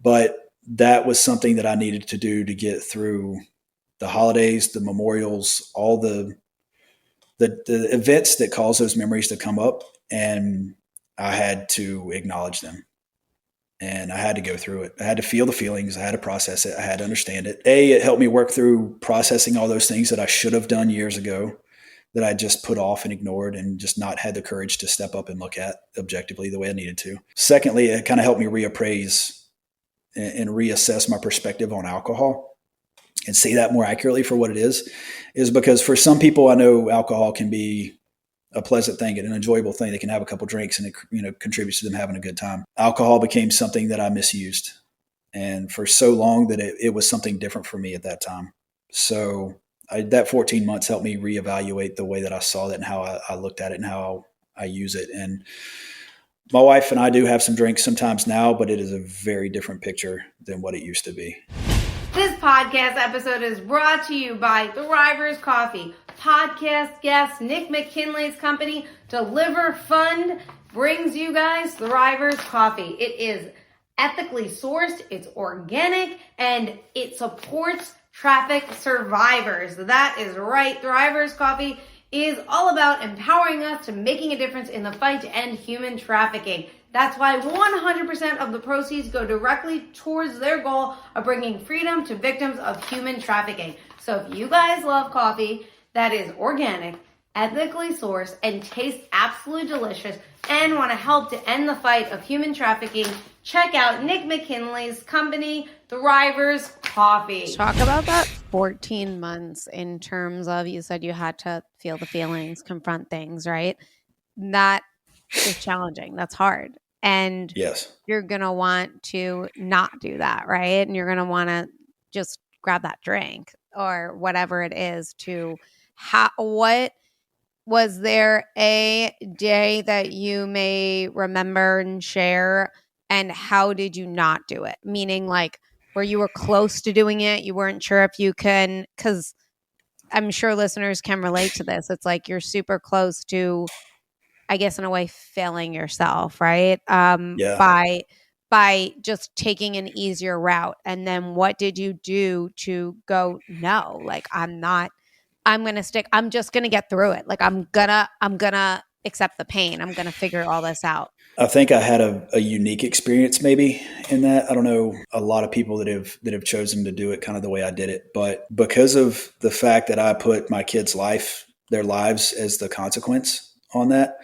[SPEAKER 1] But that was something that I needed to do to get through the holidays, the memorials, all the events that cause those memories to come up. And I had to acknowledge them. And I had to go through it. I had to feel the feelings. I had to process it. I had to understand it. It helped me work through processing all those things that I should have done years ago that I just put off and ignored and just not had the courage to step up and look at objectively the way I needed to. Secondly, it kind of helped me reappraise and reassess my perspective on alcohol and see that more accurately for what it is because for some people, I know alcohol can be a pleasant thing and an enjoyable thing. They can have a couple drinks and it contributes to them having a good time. Alcohol became something that I misused. And for so long that it was something different for me at that time. So that 14 months helped me reevaluate the way that I saw that and how I looked at it and how I use it. And my wife and I do have some drinks sometimes now, but it is a very different picture than what it used to be.
[SPEAKER 2] This podcast episode is brought to you by Thrivers Coffee. Podcast guest Nick McKinley's company, Deliver Fund, brings you guys Thrivers Coffee. It is ethically sourced, it's organic, and it supports traffic survivors. That is right. Thrivers Coffee is all about empowering us to making a difference in the fight to end human trafficking. That's why 100% of the proceeds go directly towards their goal of bringing freedom to victims of human trafficking. So if you guys love coffee that is organic, ethically sourced, and tastes absolutely delicious, and want to help to end the fight of human trafficking, check out Nick McKinley's company, Thrivers Coffee. Talk about that 14 months in terms of, you said you had to feel the feelings, confront things, right? That is challenging. That's hard. And
[SPEAKER 1] yes,
[SPEAKER 2] you're going to want to not do that, right? And you're going to want to just grab that drink or whatever it is to what was there a day that you may remember and share, and how did you not do it? Meaning like where you were close to doing it, you weren't sure if you can, because I'm sure listeners can relate to this. It's like you're super close to, I guess in a way, failing yourself, right?
[SPEAKER 1] Yeah.
[SPEAKER 2] By just taking an easier route. And then what did you do to go, no, like I'm just going to get through it. Like I'm gonna accept the pain. I'm going to figure all this out.
[SPEAKER 1] I think I had a unique experience maybe in that. I don't know a lot of people that have chosen to do it kind of the way I did it, but because of the fact that I put my kids' their lives as the consequence on that,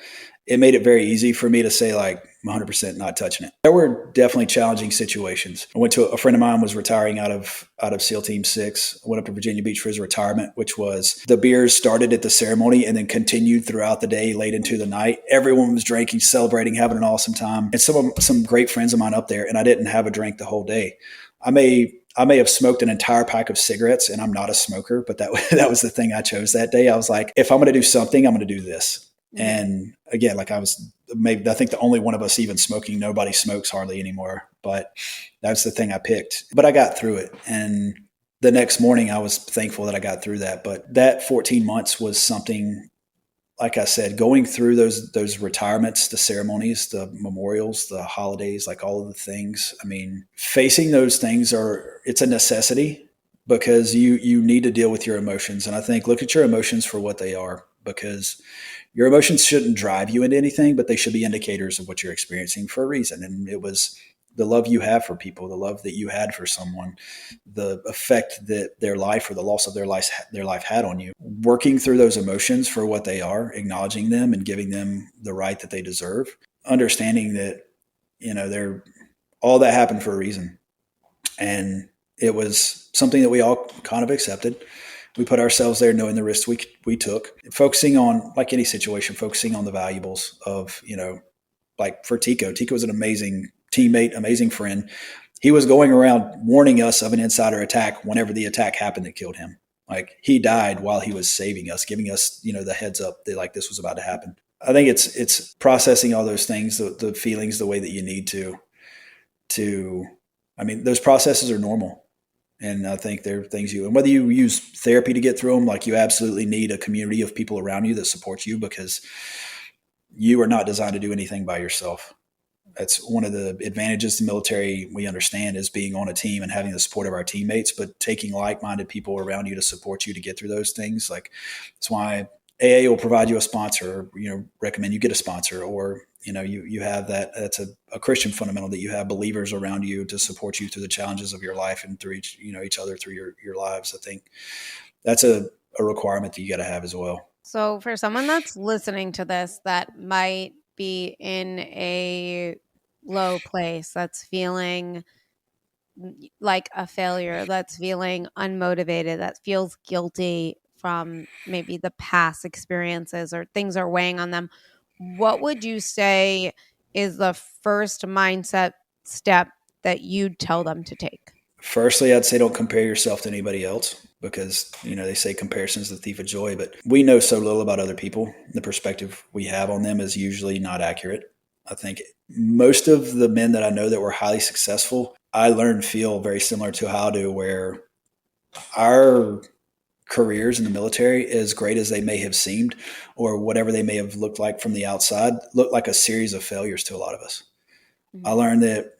[SPEAKER 1] it made it very easy for me to say like 100% not touching it. There were definitely challenging situations. I went to a friend of mine was retiring out of SEAL Team 6. I went up to Virginia Beach for his retirement, which was the beers started at the ceremony and then continued throughout the day, late into the night. Everyone was drinking, celebrating, having an awesome time. And some great friends of mine up there, and I didn't have a drink the whole day. I may have smoked an entire pack of cigarettes, and I'm not a smoker, but that was the thing I chose that day. I was like, if I'm going to do something, I'm going to do this. And again, like I think the only one of us even smoking. Nobody smokes hardly anymore, but that's the thing I picked. But I got through it. And the next morning I was thankful that I got through that. But that 14 months was something, like I said, going through those retirements, the ceremonies, the memorials, the holidays, like all of the things. I mean, facing those things it's a necessity because you need to deal with your emotions. And I think look at your emotions for what they are, because your emotions shouldn't drive you into anything, but they should be indicators of what you're experiencing for a reason. And it was the love you have for people, the love that you had for someone, the effect that their life or the loss of their life had on you. Working through those emotions for what they are, acknowledging them and giving them the right that they deserve, understanding that, they're all that happened for a reason. And it was something that we all kind of accepted. We put ourselves there knowing the risks we took, focusing on, like any situation, focusing on the valuables of, like for Tico was an amazing teammate, amazing friend. He was going around warning us of an insider attack whenever the attack happened that killed him. Like he died while he was saving us, giving us, the heads up that like this was about to happen. I think it's processing all those things, the feelings, the way that you need to, I mean, those processes are normal. And I think they're things and whether you use therapy to get through them, like you absolutely need a community of people around you that support you, because you are not designed to do anything by yourself. That's one of the advantages the military we understand is being on a team and having the support of our teammates, but taking like-minded people around you to support you to get through those things. Like that's why AA will provide you a sponsor, or, recommend you get a sponsor, or, you have that. That's a Christian fundamental that you have believers around you to support you through the challenges of your life and through each other through your lives. I think that's a requirement that you got to have as well.
[SPEAKER 2] So for someone that's listening to this that might be in a low place, that's feeling like a failure, that's feeling unmotivated, that feels guilty from maybe the past experiences or things are weighing on them, what would you say is the first mindset step that you'd tell them to take?
[SPEAKER 1] Firstly, I'd say don't compare yourself to anybody else, because, they say comparison is the thief of joy, but we know so little about other people. The perspective we have on them is usually not accurate. I think most of the men that I know that were highly successful, I learned feel very similar to how I do, where our careers in the military, as great as they may have seemed, or whatever they may have looked like from the outside, looked like a series of failures to a lot of us. Mm-hmm. I learned that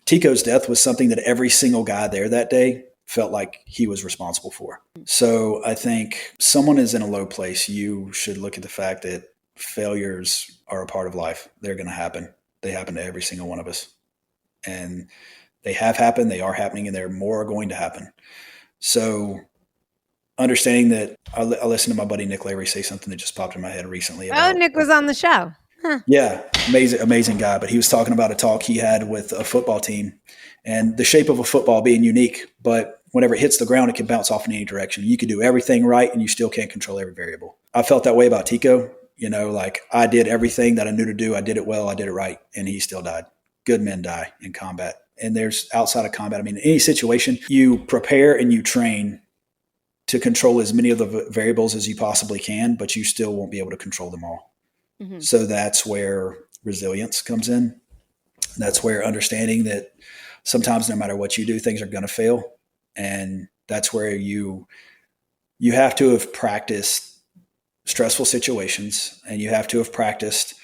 [SPEAKER 1] Tico's death was something that every single guy there that day felt like he was responsible for. So I think someone is in a low place. You should look at the fact that failures are a part of life. They're going to happen. They happen to every single one of us. And they have happened, they are happening, and there more are going to happen. So understanding that, I listened to my buddy Nick Lavery say something that just popped in my head recently.
[SPEAKER 2] Nick was on the show. Huh.
[SPEAKER 1] Yeah, amazing guy. But he was talking about a talk he had with a football team and the shape of a football being unique. But whenever it hits the ground, it can bounce off in any direction. You can do everything right and you still can't control every variable. I felt that way about Tico. Like I did everything that I knew to do. I did it well. I did it right. And he still died. Good men die in combat. And there's outside of combat. I mean, in any situation, you prepare and you train to control as many of the variables as you possibly can, but you still won't be able to control them all. Mm-hmm. So that's where resilience comes in. That's where understanding that sometimes no matter what you do, things are going to fail. And that's where you have to have practiced stressful situations, and you have to practice,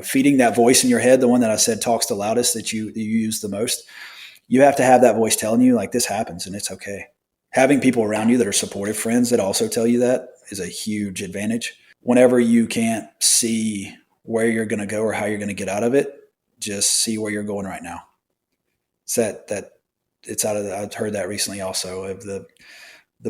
[SPEAKER 1] feeding that voice in your head, the one that I said talks the loudest, that you use the most. You have to have that voice telling you like this happens and it's okay. Having people around you that are supportive friends that also tell you that is a huge advantage. whenever you can't see where you're going to go or how you're going to get out of it, just see where you're going right now. It's that it's out of I've heard that recently also, of the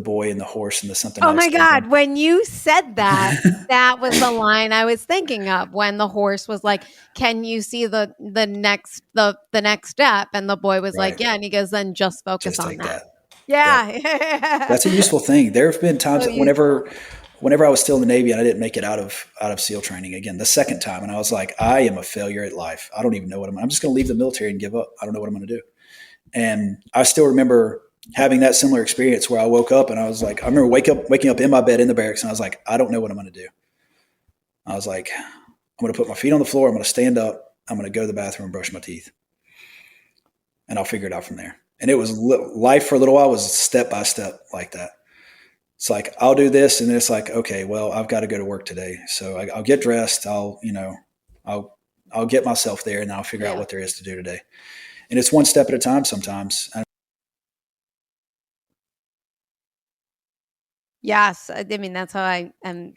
[SPEAKER 1] boy and the horse and the something
[SPEAKER 2] Oh
[SPEAKER 1] nice
[SPEAKER 2] my
[SPEAKER 1] came
[SPEAKER 2] God.
[SPEAKER 1] from.
[SPEAKER 2] When you said that, that was the line I was thinking of, when the horse was like, can you see the next step? And the boy was like,
[SPEAKER 1] Right.
[SPEAKER 2] yeah. And he goes, then just focus
[SPEAKER 1] Just
[SPEAKER 2] on
[SPEAKER 1] take
[SPEAKER 2] that.
[SPEAKER 1] that. Yep.
[SPEAKER 2] Yeah.
[SPEAKER 1] That's a useful thing. There have been times
[SPEAKER 2] So
[SPEAKER 1] whenever
[SPEAKER 2] useful.
[SPEAKER 1] I was still in the Navy and I didn't make it out of SEAL training again the second time, and I was like, I am a failure at life. I don't even know what I'm just going to leave the military and give up. I don't know what I'm going to do. And I still remember having that similar experience where I woke up and I was like, I remember waking up in my bed in the barracks, and I was like, I don't know what I'm going to do. I was like, I'm going to put my feet on the floor. I'm going to stand up. I'm going to go to the bathroom and brush my teeth, and I'll figure it out from there. And it was life for a little while was step by step like that. It's like, I'll do this. And then it's like, okay, well, I've got to go to work today. So I'll get dressed. I'll, I'll get myself there, and then I'll figure out
[SPEAKER 2] Yeah.
[SPEAKER 1] what there is to do today. And it's one step at a time sometimes.
[SPEAKER 2] Yes. I mean, that's how I am.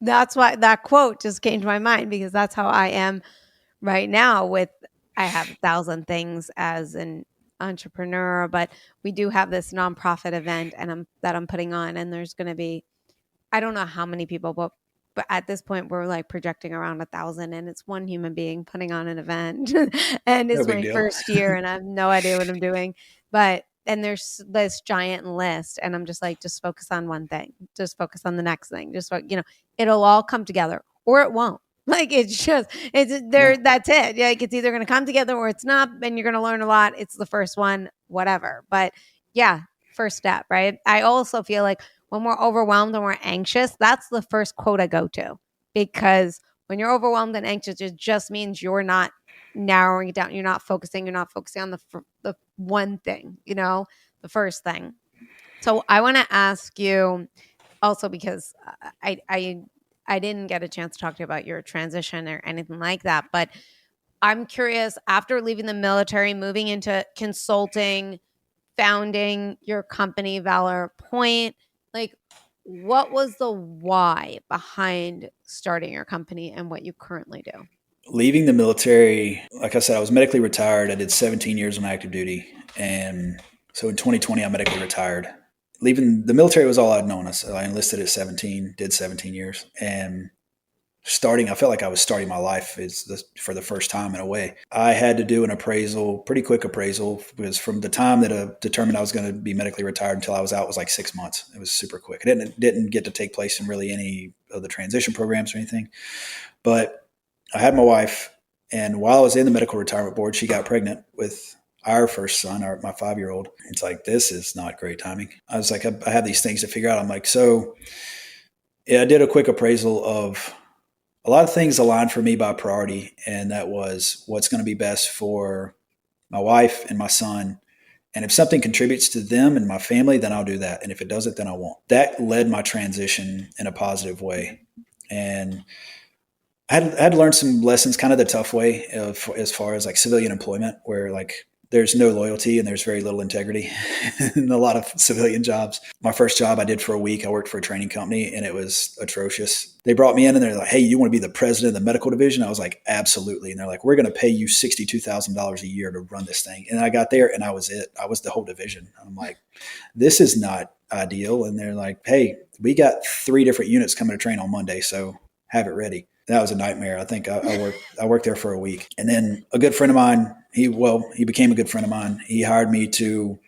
[SPEAKER 2] That's why that quote just came to my mind, because that's how I am right now. I have 1,000 things as an entrepreneur, but we do have this nonprofit event that I'm putting on, and there's going to be, I don't know how many people, but at this point we're like projecting around 1,000, and it's one human being putting on an event, and
[SPEAKER 1] No
[SPEAKER 2] it's
[SPEAKER 1] big
[SPEAKER 2] my
[SPEAKER 1] deal.
[SPEAKER 2] first year, and I have no idea what I'm doing, and there's this giant list, and I'm just like, just focus on one thing, just focus on the next thing, it'll all come together, or it won't. Like, it's there.
[SPEAKER 1] Yeah.
[SPEAKER 2] That's it. Like, it's either going to come together or it's not, and you're going to learn a lot. It's the first one, whatever. But yeah, first step, right? I also feel like when we're overwhelmed and we're anxious, that's the first quote I go to, because when you're overwhelmed and anxious, it just means you're not narrowing it down. You're not focusing. You're not focusing on the one thing, the first thing. So I want to ask you also, because I didn't get a chance to talk to you about your transition or anything like that, but I'm curious, after leaving the military, moving into consulting, founding your company, Valor Point, like, what was the why behind starting your company and what you currently do?
[SPEAKER 1] Leaving the military, like I said, I was medically retired. I did 17 years on active duty. And so in 2020, I medically retired. Leaving the military was all I'd known. I enlisted at 17, did 17 years. And I felt like I was starting my life for the first time in a way. I had to do an appraisal, pretty quick appraisal, because from the time that I determined I was going to be medically retired until I was out was like 6 months. It was super quick. It didn't get to take place in really any of the transition programs or anything. But I had my wife, and while I was in the medical retirement board, she got pregnant with our first son, my 5-year-old. It's like, this is not great timing. I was like, I have these things to figure out. I'm like, so yeah, I did a quick appraisal of a lot of things aligned for me by priority, and that was what's going to be best for my wife and my son. And if something contributes to them and my family, then I'll do that. And if it doesn't, then I won't. That led my transition in a positive way. And I had to learn some lessons, kind of the tough way, as far as like civilian employment, where like there's no loyalty and there's very little integrity in a lot of civilian jobs. My first job I did for a week, I worked for a training company, and it was atrocious. They brought me in and they're like, hey, you want to be the president of the medical division? I was like, absolutely. And they're like, we're going to pay you $62,000 a year to run this thing. And I got there and I was it. I was the whole division. I'm like, this is not ideal. And they're like, hey, we got 3 different units coming to train on Monday, so have it ready. That was a nightmare. I think I worked there for a week. And then a good friend of mine, he became a good friend of mine. He hired me to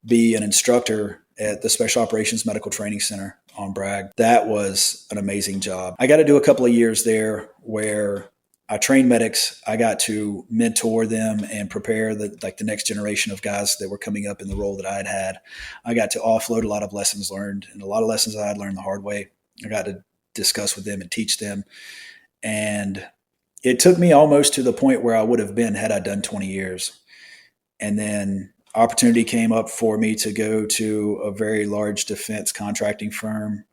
[SPEAKER 1] be an instructor at the Special Operations Medical Training Center on Bragg. That was an amazing job. I got to do a couple of years there where I trained medics. I got to mentor them and prepare the next generation of guys that were coming up in the role that I had. I got to offload a lot of lessons learned, and a lot of lessons I had learned the hard way. I got to discuss with them and teach them. And it took me almost to the point where I would have been had I done 20 years. And then opportunity came up for me to go to a very large defense contracting firm.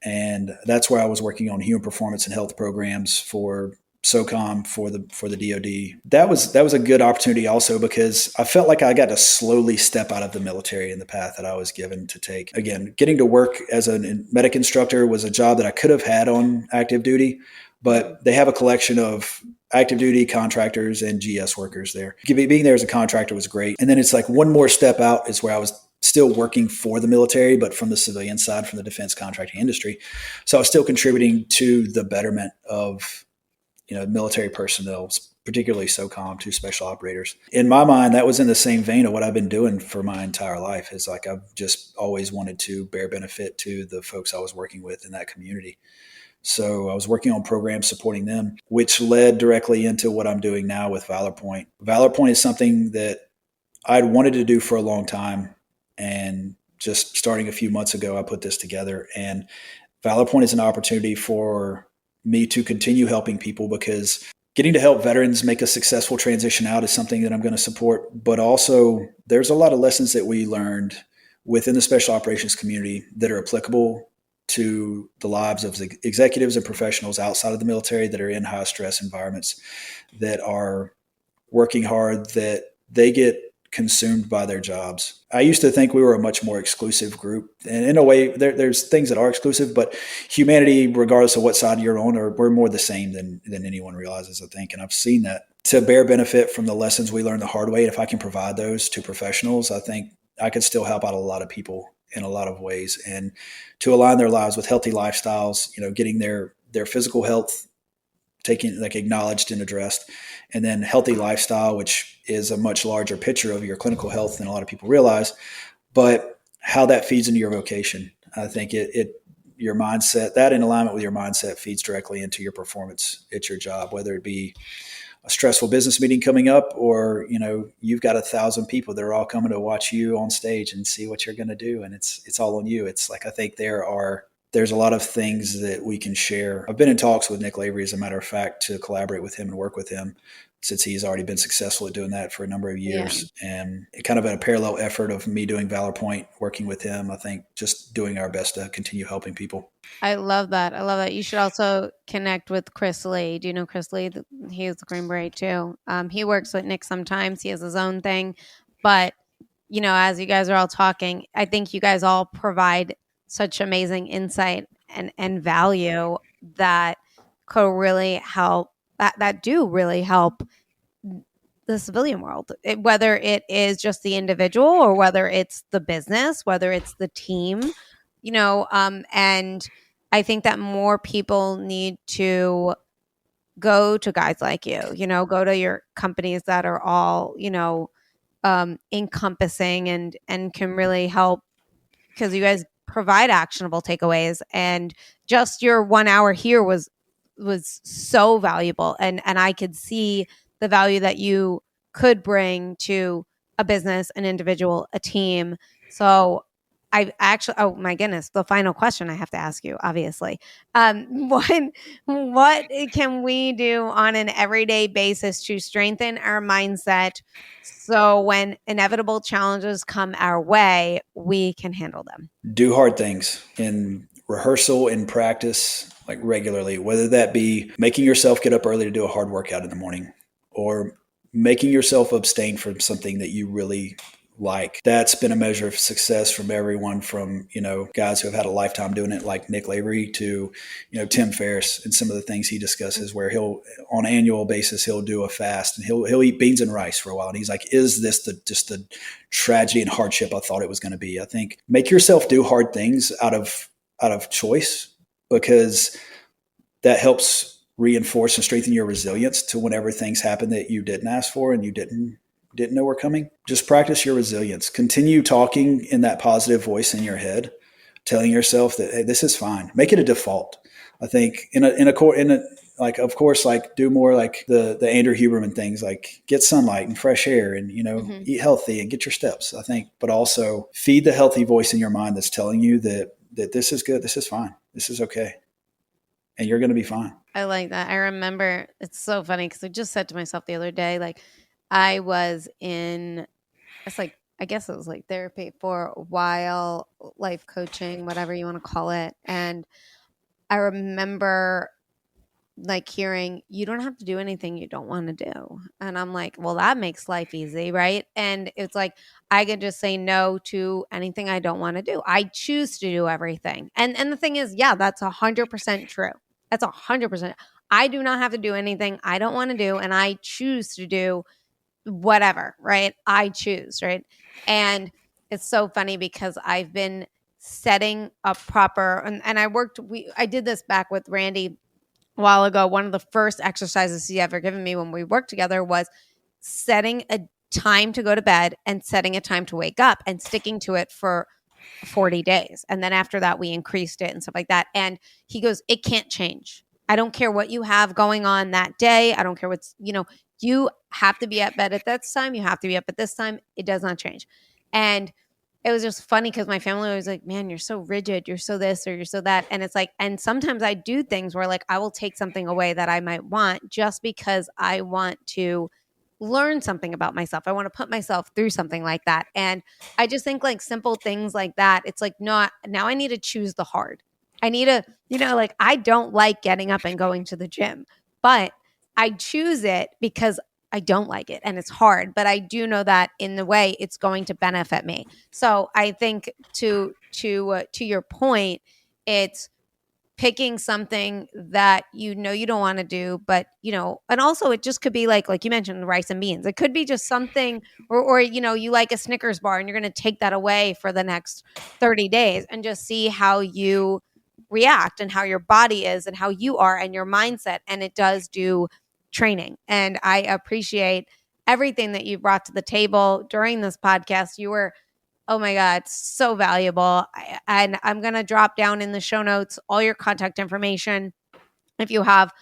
[SPEAKER 1] And that's where I was working on human performance and health programs for SOCOM for the DoD. That was a good opportunity also because I felt like I got to slowly step out of the military in the path that I was given to take. Again, getting to work as a medic instructor was a job that I could have had on active duty, but they have a collection of active duty contractors and GS workers there. Being there as a contractor was great. And then it's like one more step out is where I was still working for the military, but from the civilian side, from the defense contracting industry. So I was still contributing to the betterment of military personnel, particularly SOCOM, to special operators. In my mind, that was in the same vein of what I've been doing for my entire life. Is like I've just always wanted to bear benefit to the folks I was working with in that community. So I was working on programs supporting them, which led directly into what I'm doing now with Valor Point. Valor Point is something that I'd wanted to do for a long time. And just starting a few months ago, I put this together. And Valor Point is an opportunity for me to continue helping people because getting to help veterans make a successful transition out is something that I'm going to support. But also, there's a lot of lessons that we learned within the special operations community that are applicable to the lives of the executives and professionals outside of the military that are in high stress environments, that are working hard, that they get consumed by their jobs. I used to think we were a much more exclusive group. And in a way, there's things that are exclusive, but humanity, regardless of what side you're on, we're more the same than anyone realizes, I think. And I've seen that. To bear benefit from the lessons we learned the hard way, if I can provide those to professionals, I think I could still help out a lot of people in a lot of ways. And to align their lives with healthy lifestyles, getting their physical health taken, like, acknowledged and addressed, and then healthy lifestyle, which is a much larger picture of your clinical health than a lot of people realize, but how that feeds into your vocation. I think your mindset, that in alignment with your mindset, feeds directly into your performance at your job, whether it be a stressful business meeting coming up, or you've got 1,000 people that are all coming to watch you on stage and see what you're going to do, and it's all on you. It's like, I think there's a lot of things that we can share. I've been in talks with Nick Lavery, as a matter of fact, to collaborate with him and work with him, since he's already been successful at doing that for a number of years. Yeah. And it kind of in a parallel effort of me doing Valor Point, working with him, I think just doing our best to continue helping people.
[SPEAKER 2] I love that. I love that. You should also connect with Chris Lee. Do you know Chris Lee? He is the Green Beret too. He works with Nick sometimes. He has his own thing. But, as you guys are all talking, I think you guys all provide such amazing insight and value that could really help, that do really help the civilian world, whether it is just the individual or whether it's the business, whether it's the team, and I think that more people need to go to guys like you, go to your companies that are all, encompassing and can really help, because you guys provide actionable takeaways, and just your 1 hour here was so valuable. And I could see the value that you could bring to a business, an individual, a team. So I actually, oh my goodness, the final question I have to ask you, obviously, what can we do on an everyday basis to strengthen our mindset so when inevitable challenges come our way, we can handle them?
[SPEAKER 1] Do hard things in rehearsal and practice, like regularly, whether that be making yourself get up early to do a hard workout in the morning, or making yourself abstain from something that you really like. That's been a measure of success from everyone from, guys who have had a lifetime doing it, like Nick Lavery, to, Tim Ferriss and some of the things he discusses, where he'll, on an annual basis, he'll do a fast and he'll eat beans and rice for a while. And he's like, is this just the tragedy and hardship I thought it was going to be? I think make yourself do hard things out of choice, because that helps reinforce and strengthen your resilience to whenever things happen that you didn't ask for and you didn't know were coming. Just practice your resilience. Continue talking in that positive voice in your head, telling yourself that, hey, this is fine. Make it a default. I think of course, like, do more like the Andrew Huberman things, like get sunlight and fresh air and, eat healthy and get your steps, I think, but also feed the healthy voice in your mind that's telling you that this is good. This is fine. This is okay. And you're going to be fine.
[SPEAKER 2] I like that. I remember, it's so funny because I just said to myself the other day, like, I was in, I guess it was like therapy for a while, life coaching, whatever you want to call it. And I remember like hearing you don't have to do anything you don't want to do. And I'm like, well, that makes life easy, right? And it's like I could just say no to anything I don't want to do. I choose to do everything. And the thing is, yeah, that's 100% true. That's 100%. I do not have to do anything I don't want to do, and I choose to do whatever, right? I choose, right? And it's so funny because I've been setting a proper and I did this back with Randy a while ago. One of the first exercises he ever given me when we worked together was setting a time to go to bed and setting a time to wake up and sticking to it for 40 days. And then after that, we increased it and stuff like that. And he goes, it can't change. I don't care what you have going on that day. I don't care what's, you have to be at bed at this time. You have to be up at this time. It does not change. And it was just funny because my family was like, man, you're so rigid. You're so this or you're so that. And it's like, and sometimes I do things where like I will take something away that I might want just because I want to learn something about myself. I want to put myself through something like that. And I just think like simple things like that. It's like, no, now I need to choose the hard. I need to, like I don't like getting up and going to the gym, but I choose it because I don't like it and it's hard, but I do know that in the way it's going to benefit me. So I think to your point, it's picking something that you don't want to do, but and also it just could be like you mentioned, rice and beans. It could be just something, or you like a Snickers bar and you're going to take that away for the next 30 days and just see how you react and how your body is and how you are and your mindset. And it does do training. And I appreciate everything that you brought to the table during this podcast. You were, oh my God, so valuable. And I'm going to drop down in the show notes all your contact information. If you have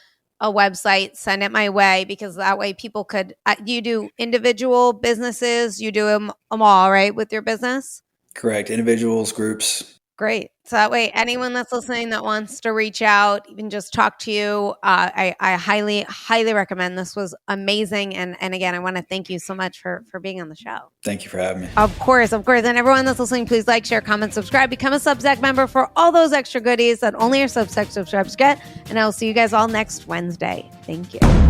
[SPEAKER 2] a website, send it my way, because that way people could, you do individual businesses, you do them all, right, with your business?
[SPEAKER 1] Correct. Individuals, groups.
[SPEAKER 2] Great. So that way, anyone that's listening that wants to reach out, even just talk to you, I highly, highly recommend. This was amazing. And again, I want to thank you so much for being on the show.
[SPEAKER 1] Thank you for having me.
[SPEAKER 2] Of course. And everyone that's listening, please like, share, comment, subscribe, become a Substack member for all those extra goodies that only our Substack subscribers get. And I will see you guys all next Wednesday. Thank you.